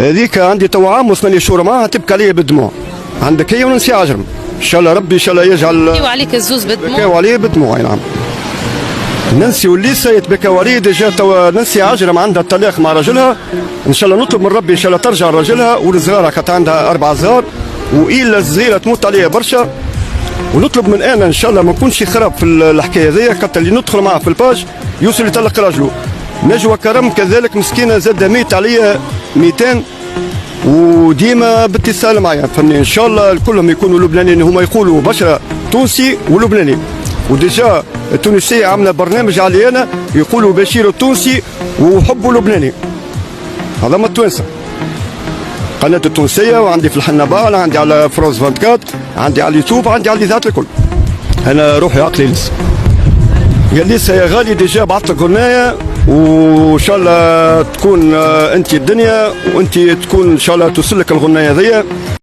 هذيك عندي تو عام و8 شهور معاها تبكي عليا بالدموع. عندك هي وننسي عجرم ان شاء الله ربي ان شاء الله يجعل بكيو عليك الزوز بالدموع. بكاو عليه بالدموع اي نعم. ننسي وليسا يتبكاو عليه ديجا توا. ننسي عجرم عندها الطلاق مع رجلها ان شاء الله نطلب من ربي ان شاء الله ترجع لرجلها والصغار كانت عندها 4 صغار والا الصغيره تموت عليها برشا. ونطلب من انا ان شاء الله ما نكونش خراب في الحكايه هذيا خاطر اللي ندخل معاه في الباج يوصل يطلق راجله. نجوى كرم كذلك مسكينه زاد ميت عليا 200 وديما باتصال معايا فهمني. ان شاء الله كلهم يكونوا لبنانيين هما يقولوا بشره تونسي ولبناني. وديجا التونسيه عامله برنامج علي انا يقولوا بشير التونسي وحبه لبناني. هذا ما التوانسه. قناه التونسيه وعندي في الحنبال عندي على فرانس 24 عندي على اليوتيوب عندي على الإذاعات الكل. انا روحي عقلي لسه. يا لسه يا غالي ديجا بعثت لك غنايه وان شاء الله تكون انت الدنيا وانت تكون ان شاء الله توصل لك الغنايه هذيا.